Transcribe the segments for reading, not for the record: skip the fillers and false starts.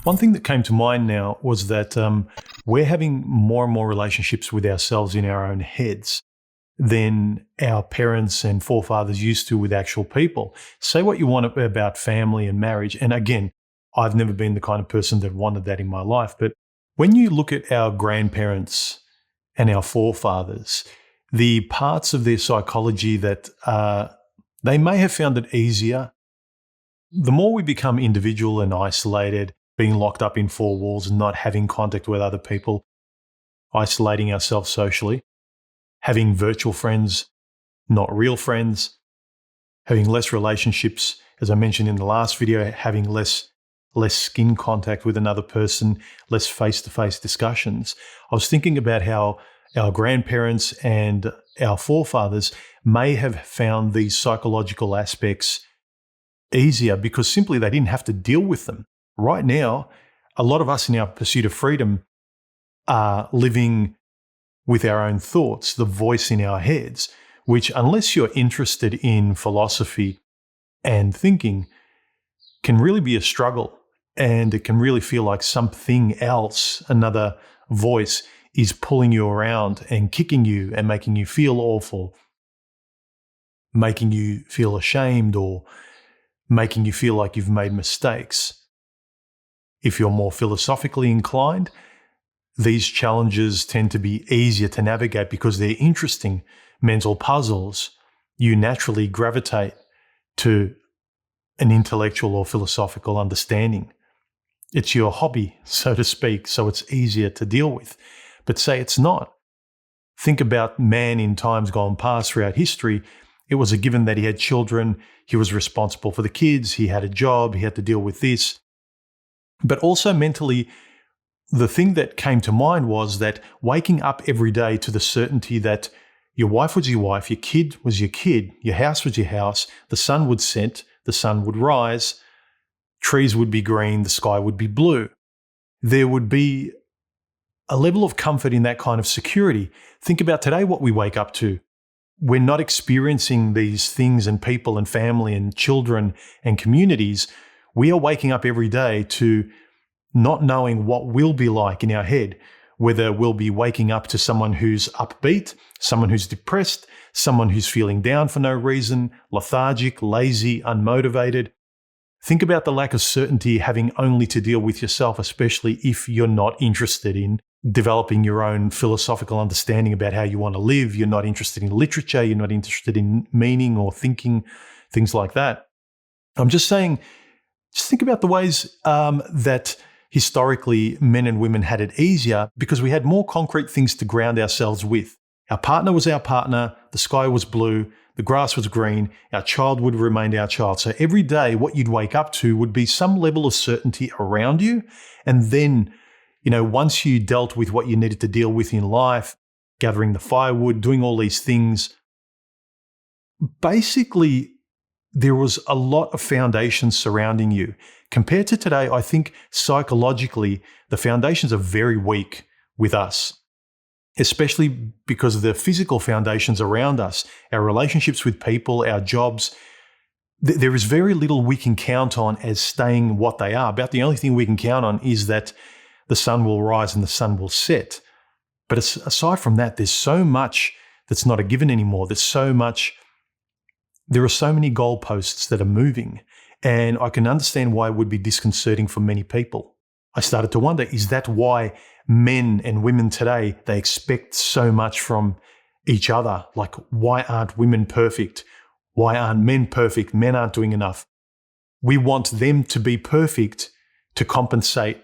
One thing that came to mind now was that we're having more and more relationships with ourselves in our own heads than our parents and forefathers used to with actual people. Say what you want about family and marriage. And again, I've never been the kind of person that wanted that in my life. But when you look at our grandparents and our forefathers, the parts of their psychology that they may have found it easier, the more we become individual and isolated, being locked up in four walls and not having contact with other people, isolating ourselves socially, having virtual friends, not real friends, having less relationships, as I mentioned in the last video, having less skin contact with another person, less face-to-face discussions. I was thinking about how our grandparents and our forefathers may have found these psychological aspects easier because simply they didn't have to deal with them. Right now, a lot of us in our pursuit of freedom are living with our own thoughts, the voice in our heads, which unless you're interested in philosophy and thinking, can really be a struggle. And it can really feel like something else, another voice, is pulling you around and kicking you and making you feel awful, making you feel ashamed or making you feel like you've made mistakes. If you're more philosophically inclined, these challenges tend to be easier to navigate because they're interesting mental puzzles. You naturally gravitate to an intellectual or philosophical understanding. It's your hobby, so to speak, so it's easier to deal with. But say it's not. Think about man in times gone past throughout history. It was a given that he had children, he was responsible for the kids, he had a job, he had to deal with this. But also mentally, the thing that came to mind was that waking up every day to the certainty that your wife was your wife, your kid was your kid, your house was your house, the sun would set, the sun would rise, trees would be green, the sky would be blue. There would be a level of comfort in that kind of security. Think about today what we wake up to. We're not experiencing these things and people and family and children and communities. We are waking up every day to not knowing what will be like in our head, whether we'll be waking up to someone who's upbeat, someone who's depressed, someone who's feeling down for no reason, lethargic, lazy, unmotivated. Think about the lack of certainty having only to deal with yourself, especially if you're not interested in developing your own philosophical understanding about how you want to live. You're not interested in literature. You're not interested in meaning or thinking, things like that. I'm just saying, just think about the ways that historically men and women had it easier because we had more concrete things to ground ourselves with. Our partner was our partner. The sky was blue. The grass was green. Our child would remain our child. So every day, what you'd wake up to would be some level of certainty around you. And then, once you dealt with what you needed to deal with in life, gathering the firewood, doing all these things, basically, there was a lot of foundations surrounding you. Compared to today, I think psychologically, the foundations are very weak with us, especially because of the physical foundations around us, our relationships with people, our jobs. There is very little we can count on as staying what they are. About the only thing we can count on is that the sun will rise and the sun will set. But aside from that, there's so much that's not a given anymore. There are so many goalposts that are moving, and I can understand why it would be disconcerting for many people. I started to wonder, is that why men and women today, they expect so much from each other? Like, why aren't women perfect? Why aren't men perfect? Men aren't doing enough. We want them to be perfect to compensate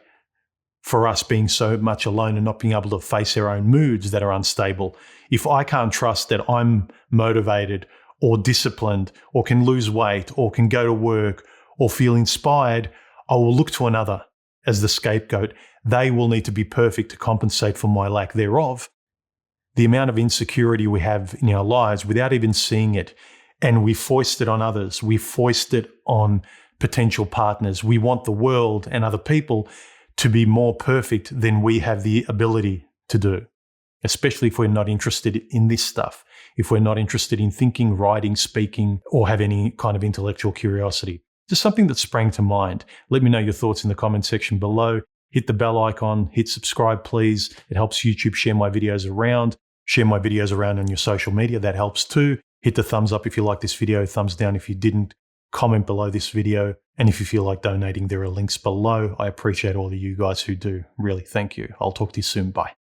for us being so much alone and not being able to face our own moods that are unstable. If I can't trust that I'm motivated or disciplined or can lose weight or can go to work or feel inspired, I will look to another as the scapegoat. They will need to be perfect to compensate for my lack thereof. The amount of insecurity we have in our lives without even seeing it, and we foist it on others. We foist it on potential partners. We want the world and other people to be more perfect than we have the ability to do, especially if we're not interested in this stuff, if we're not interested in thinking, writing, speaking, or have any kind of intellectual curiosity. Just something that sprang to mind. Let me know your thoughts in the comment section below. Hit the bell icon, hit subscribe, please. It helps YouTube share my videos around. Share my videos around on your social media. That helps too. Hit the thumbs up if you like this video, thumbs down if you didn't. Comment below this video. And if you feel like donating, there are links below. I appreciate all of you guys who do. Really, thank you. I'll talk to you soon. Bye.